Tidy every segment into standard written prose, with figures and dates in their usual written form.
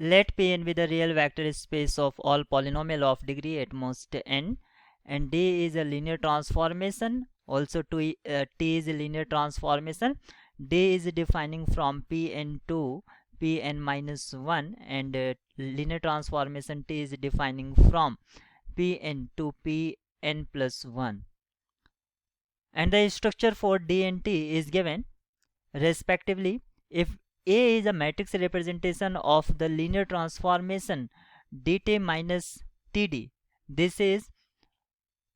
Let Pn be the real vector space of all polynomial of degree at most n, and D is a linear transformation. Also T is a linear transformation. D is defining from Pn to Pn minus 1, and linear transformation T is defining from Pn to Pn plus 1. And the structure for D and T is given respectively. If A is a matrix representation of the linear transformation dt minus td, this is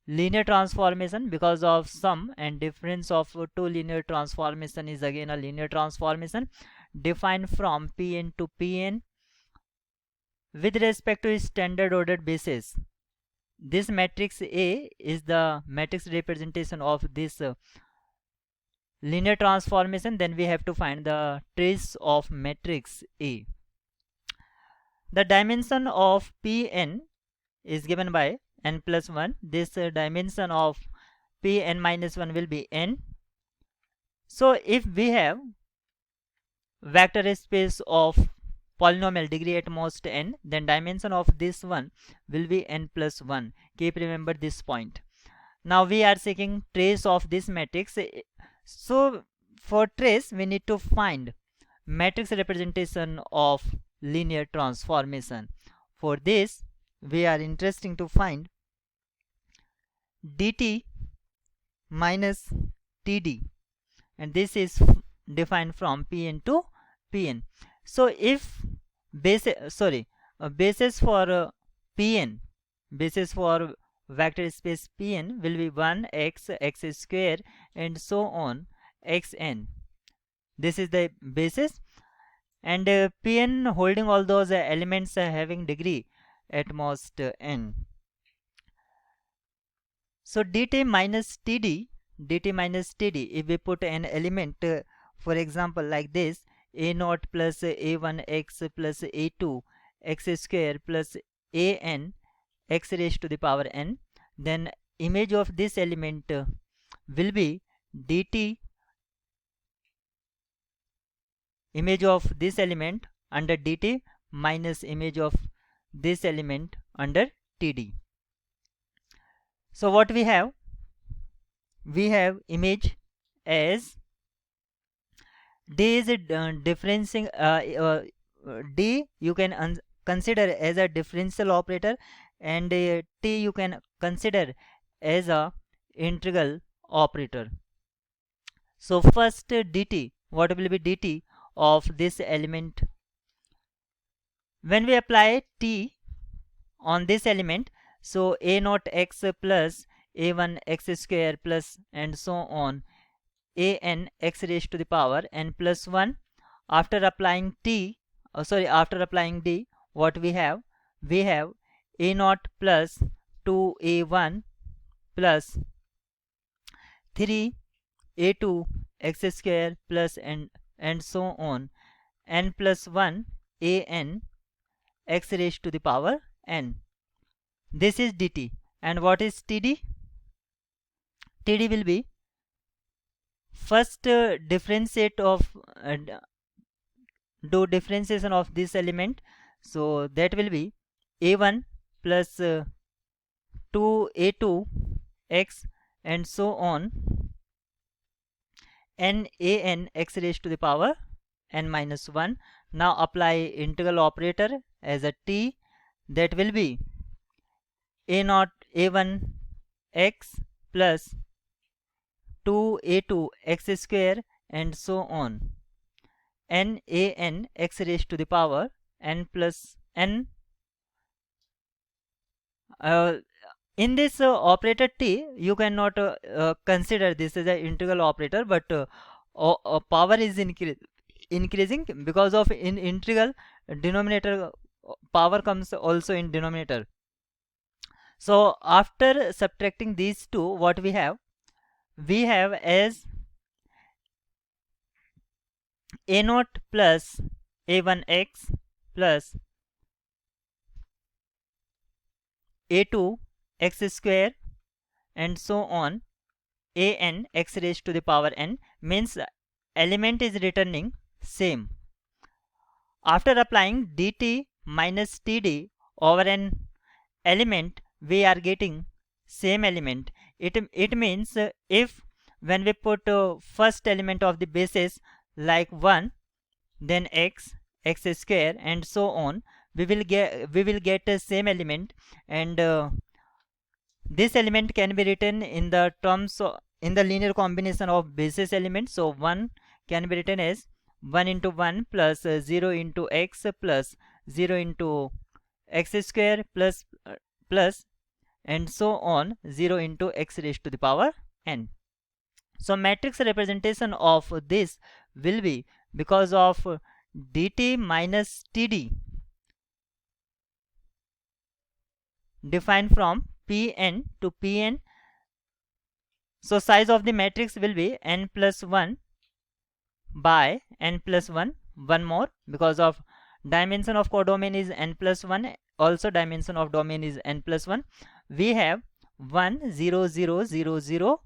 linear transformation because of sum, and difference of two linear transformation is again a linear transformation defined from Pn to Pn with respect to standard ordered basis. This matrix A is the matrix representation of this linear transformation. Then we have to find the trace of matrix A. The dimension of Pn is given by n plus 1. This dimension of Pn minus 1 will be n. So if we have vector space of polynomial degree at most n, then dimension of this one will be n plus 1. Keep remember this point. Now we are seeking trace of this matrix. So for trace we need to find matrix representation of linear transformation. For this we are interested to find dt minus td, and this is defined from Pn to Pn. So if basis for Pn, basis for vector space Pn will be 1 x square and so on xn. This is the basis, and Pn holding all those elements having degree at most n. So dt minus td, if we put an element, for example like this, a0 plus a1x plus a2 x square plus an x raised to the power n, then image of this element will be dt, image of this element under dt minus image of this element under td. So what we have? We have image as d is differencing d you can consider as a differential operator, and t you can consider as a integral operator. So first dt, what will be dt of this element? When we apply t on this element, so a0 x plus a1 x square plus and so on an x raised to the power n plus 1. After applying t, after applying d, what we have? We have a0 plus 2a1 plus 3a2 x square plus and so on n plus 1 an x raised to the power n. This is dt. And what is td? Td will be first differentiate of do differentiation of this element, so that will be a1 plus 2a2 x and so on n x raised to the power n minus 1. Now apply integral operator as a t, that will be a0 a1 x plus 2a2 x square and so on n x raised to the power n plus n. In this operator t, you cannot consider this as an integral operator, but power is increasing because of in integral denominator power comes also in denominator. So after subtracting these two, what we have? We have as a0 plus a1x plus a2 x square and so on an x raised to the power n, means element is returning same. After applying dt minus td over an element, we are getting same element. It means if when we put first element of the basis like 1, then x square and so on, we will get a same element. And this element can be written in the terms in the linear combination of basis elements. So 1 can be written as 1 into 1 plus 0 into x plus 0 into x square plus and so on 0 into x raised to the power n. So matrix representation of this will be because of dt minus td defined from Pn to Pn. So size of the matrix will be n plus 1 by n plus 1, one more, because of dimension of codomain is n plus 1, also dimension of domain is n plus 1. We have 1 0 0 0 0,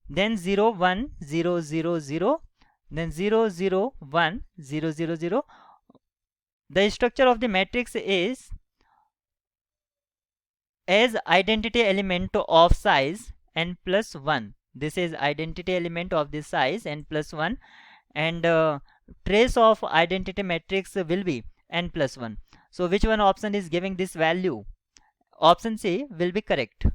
then 0 1 0 0 0, then 0 0 1 0 0 0. The structure of the matrix is as identity element of size n plus 1. This is identity element of this size n plus 1, and trace of identity matrix will be n plus 1. So which one option is giving this value? Option C will be correct.